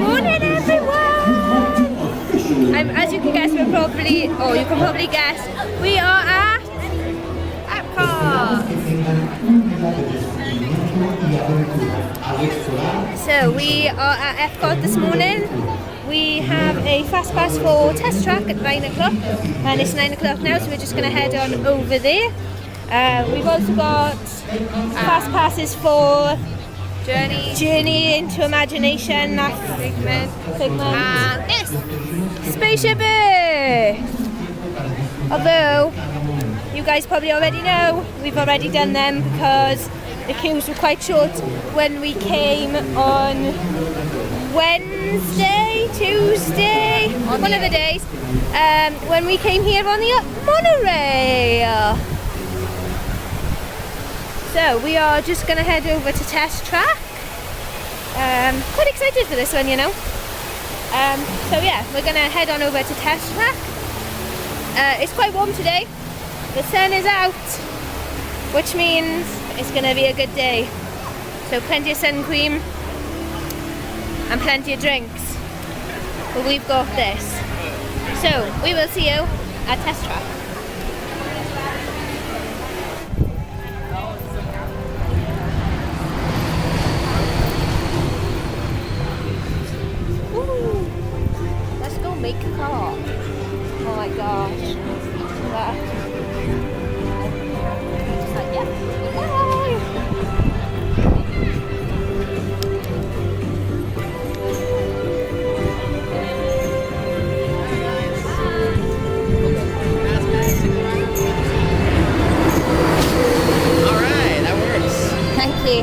morning, everyone! As you can guess, you can probably guess, we are at Epcot. So we are at Epcot this morning. We have a fast pass for Test Track at 9 o'clock, and it's 9 o'clock now, so we're just going to head on over there. We've also got fast passes for Journey into Imagination, that's Figment, and yes, Spaceship Earth. Although, you guys probably already know, we've already done them because the queues were quite short when we came on Wednesday, Tuesday, one of the days, when we came here on the monorail. So we are just going to head over to Test Track. Quite excited for this one, you know. So yeah, we're going to head on over to Test Track. It's quite warm today. The sun is out, which means it's going to be a good day. So plenty of sun cream and plenty of drinks. But we've got this. So we will see you at Test Track. Let's go make a car. Oh my gosh. That. Just like, yeah. Alright, that works. Thank you.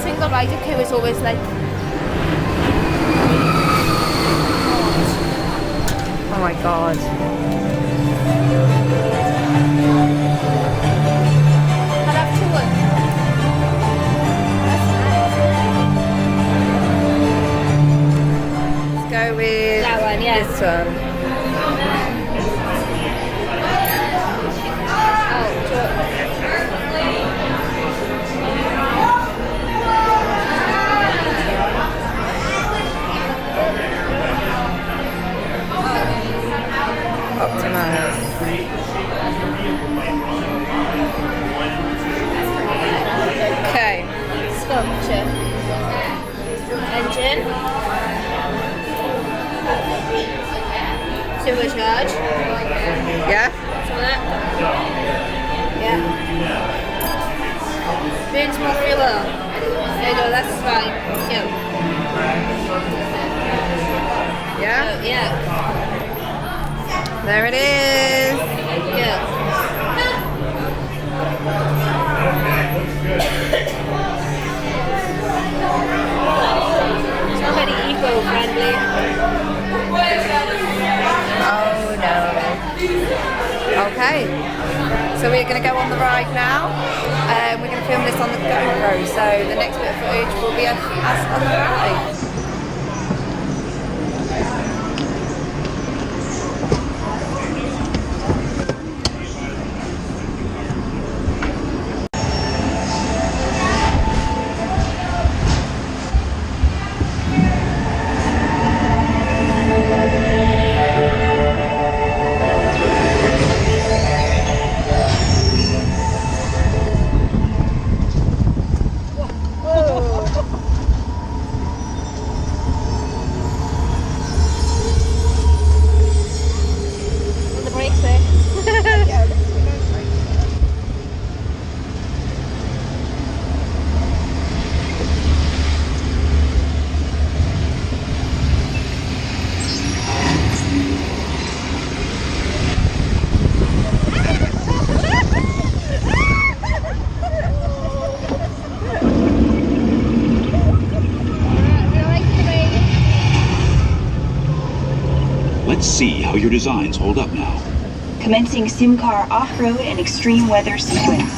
Single rider queue is always like, oh my god. I'll have two. Let's go with That one, yeah. this one. Optimize. Okay. Sculpture. Engine. Supercharge. Yeah? Some of that. Yeah. Burns more fuel. There you go, that's fine. Yeah. Yeah? Oh, yeah. There it is. Yeah. It's not very eco-friendly. Oh no. Okay. So we're going to go on the ride now. We're going to film this on the GoPro. So the next bit of footage will be us on the ride. The brakes there. Let's see how your designs hold up now. Commencing SimCar off-road and extreme weather sequence.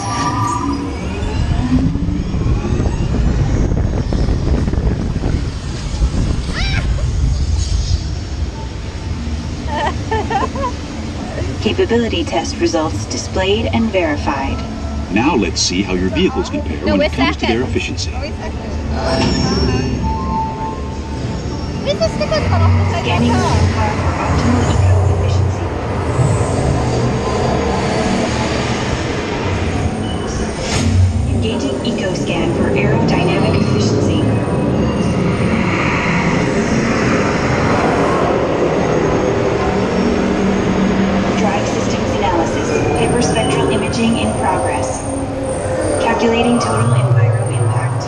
Capability test results displayed and verified. Now let's see how your vehicles compare No, when we're it comes to their second. efficiency. Is the stickers gone off the side Scanning of the the car? SIM card for optimal eco-efficiency. Engaging EcoScan for aerodynamic efficiency. Drive systems analysis. Hyperspectral imaging in progress. Calculating total enviro impact.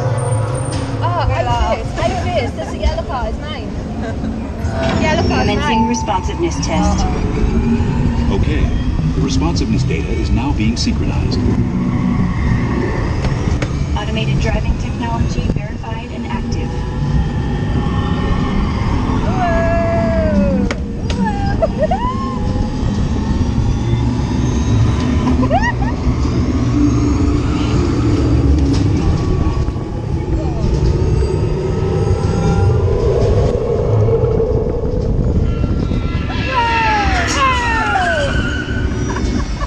Oh, I'm first. I'm first. This the yellow car is mine. Yellow car is Commencing mine. responsiveness test. Okay, the responsiveness data is now being synchronized. Automated driving technology verified and active.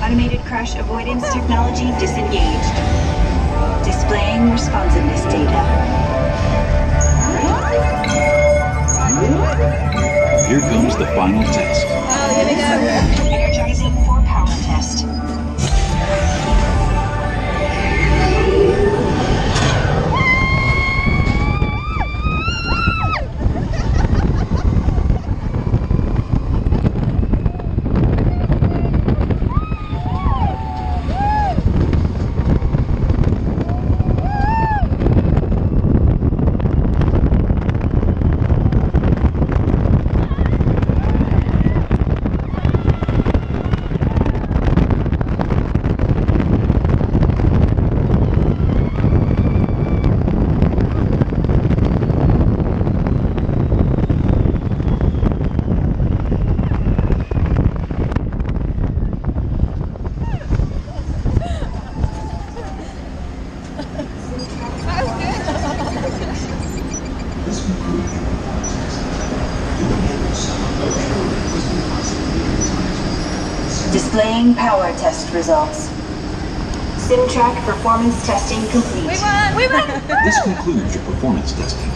Automated crash avoidance technology disengaged. Displaying responsiveness data. Here comes the final test. Oh, here we go. Energizing for power test. Displaying power test results. SimTrack performance testing complete. We won! This concludes your performance testing.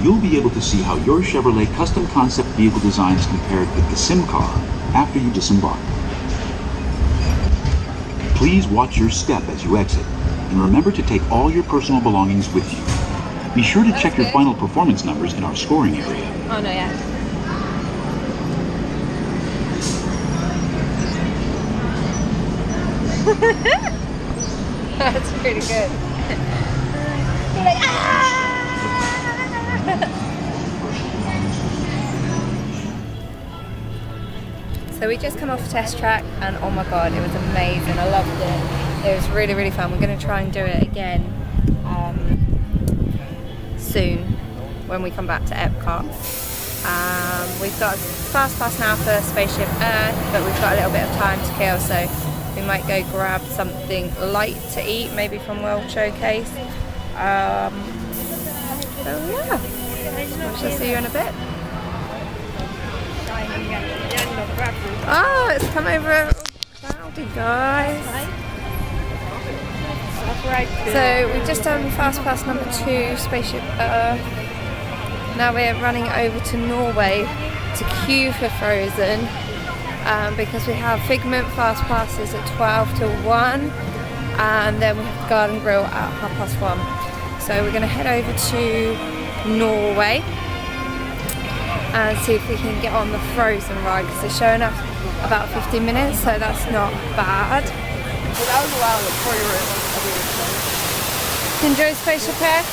You'll be able to see how your Chevrolet custom concept vehicle designs compared with the sim car after you disembark. Please watch your step as you exit, and remember to take all your personal belongings with you. Be sure to check your good. final performance numbers in our scoring area. Oh no, yeah. That's pretty good. You're like, ah! So we just come off test track and oh my god, it was amazing. I loved it. It was really, really fun. We're going to try and do it again soon when we come back to Epcot. We've got a fast pass now for Spaceship Earth, but we've got a little bit of time to kill, so we might go grab something light to eat, maybe from World Showcase. So yeah, I shall see you in a bit. Oh, it's come over cloudy, guys. So we've just done fast pass number 2, Spaceship Earth. Now we're running over to Norway to queue for Frozen because we have Figment fast passes at 12 till 1 and then we have the Garden Grill at 1:30. So we're going to head over to Norway and see if we can get on the Frozen ride because they're showing up about 15 minutes, so that's not bad. Well, that was a while before you were Enjoy Spaceship Earth?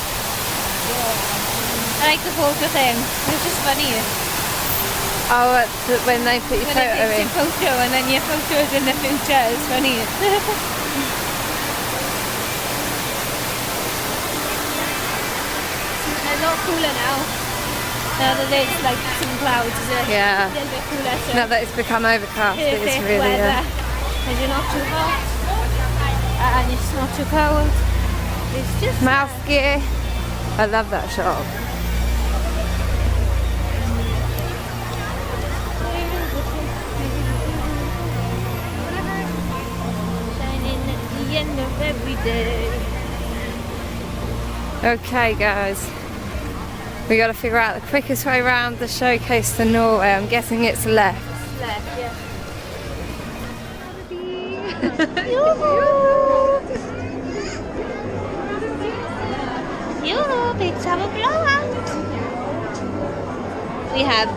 I like the photo thing. It's just funny. Oh, when they put your When photo it in. takes your photo and then your photo is in the future. It's funny. It's a lot cooler now. Now that there's like some clouds, it's Yeah. a little bit cooler. So Now that it's become overcast, it's perfect really weather. And you're not too hot. And it's not too cold. It's just Mouse gear. I love that shop. shining the end of every day. Okay, guys. We got to figure out the quickest way around the showcase to Norway. I'm guessing it's left. Left, yeah. Yoo-hoo, pigs have a blowout. We have,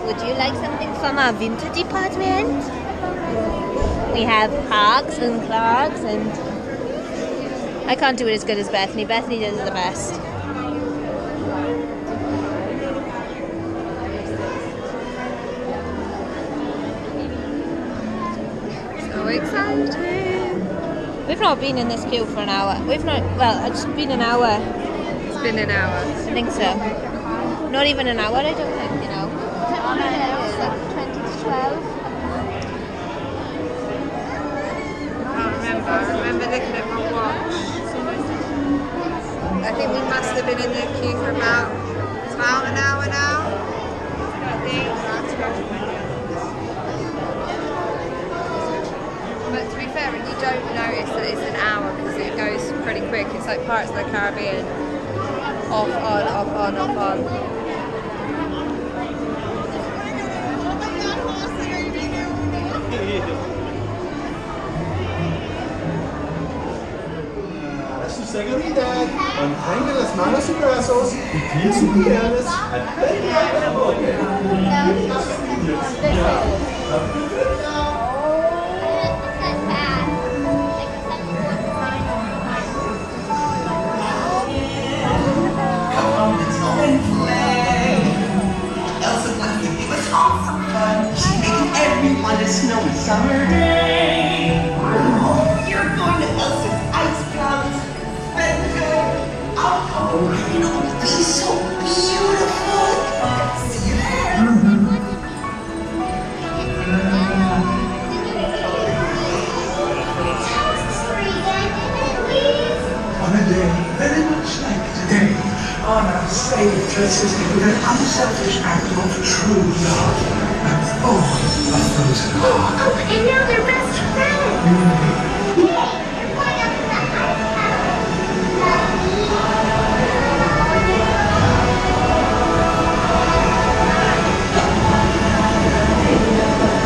would you like something from our vintage department? We have Parks and Clarks and... I can't do it as good as Bethany. Bethany does it the best. So exciting. We've not been in this queue for an hour. We've not, well, it's been an hour. It's been an hour. I think so. Not even an hour, I don't think, you know. It's like 20 to 12. I remember looking at my watch. I think we must have been in the queue for about an hour now. I think. But to be fair, you don't notice that it's an hour because it goes pretty quick. It's like Pirates of the Caribbean. Off, on, off, on, off, on. Sus seguridad, mantenga las manos y brazos y pies superiores al frente de la boca. Elsa wants to give us all some fun. She's making everyone a snowy summer day. You're going to Elsa's ice palace. Oh, it'll be so beautiful. See you there. Tell us a story again, please. On a day very much like today, Anna saved her sister with an unselfish act of true love. And oh, a frozen heart. Oh, and now they're best friends. Yay, you're going up to the ice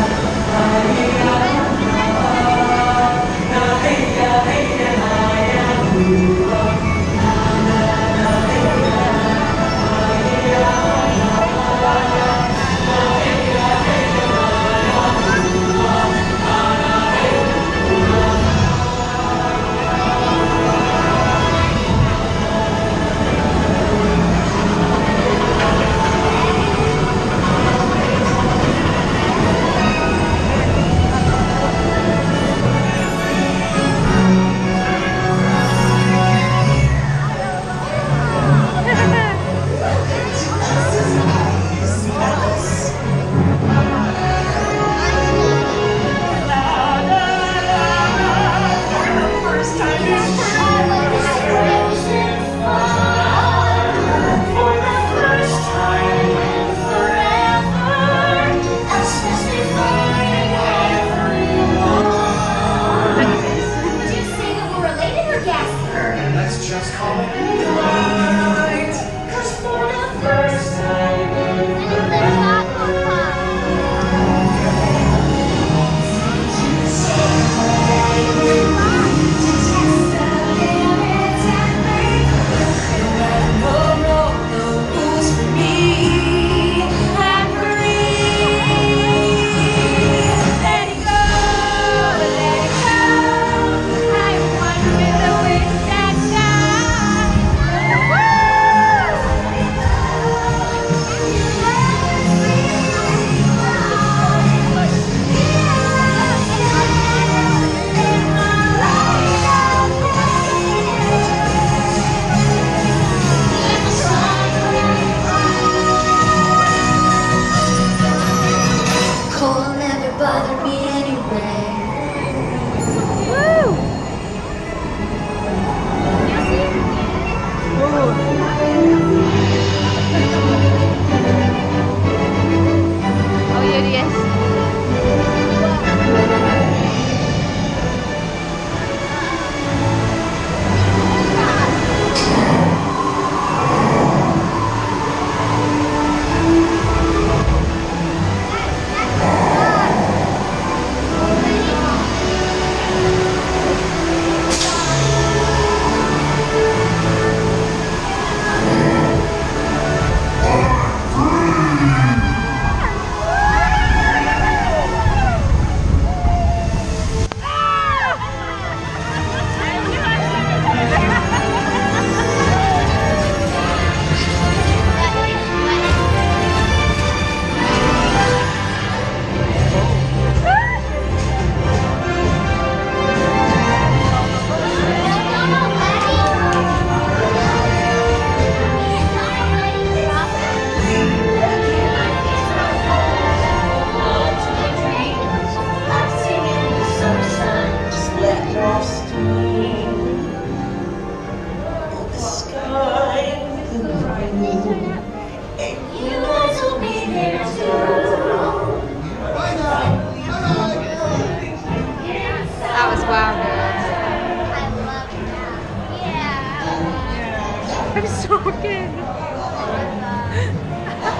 joking.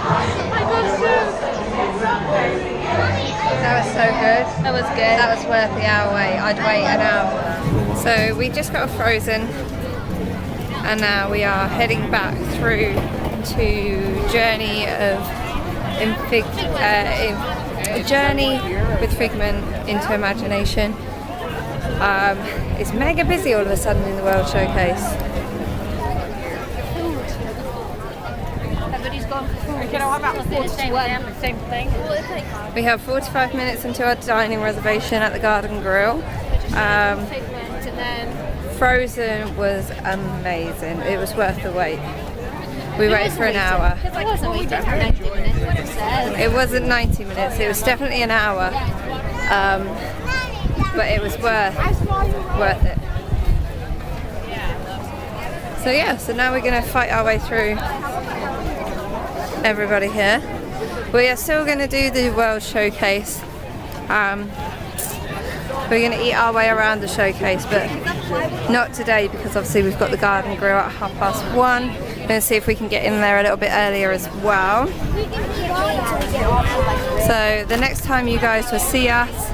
I got shook. That was so good. That was good. That was worth the hour wait. I'd wait an hour. So we just got Frozen, and now we are heading back through to Journey with Figment into Imagination. It's mega busy all of a sudden in the World Showcase. Everybody's gone for food. You know, about 41. Same thing. We have 45 minutes until our dining reservation at the Garden Grill. Frozen was amazing. It was worth the wait. We waited for an hour. It wasn't waiting for 90 minutes. It wasn't 90 minutes. It was definitely an hour. But it was worth it. So yeah, so now we're going to fight our way through everybody here. We are still going to do the World Showcase. We're going to eat our way around the showcase, but not today because obviously we've got the Garden Grill at 1:30. We're going to see if we can get in there a little bit earlier as well. So the next time you guys will see us,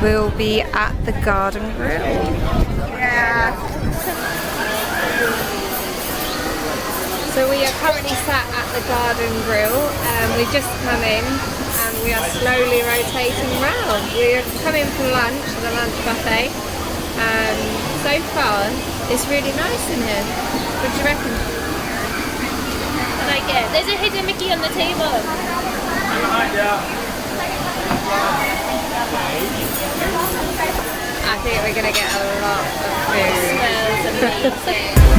we'll be at the Garden Grill. Yeah. So we are currently sat at the Garden Grill. We've just come in and we are slowly rotating around. We're coming for lunch, the lunch buffet. So far, it's really nice in here. What do you reckon? I like it. There's a hidden Mickey on the table. I think we're going to get a lot of food. Smells amazing.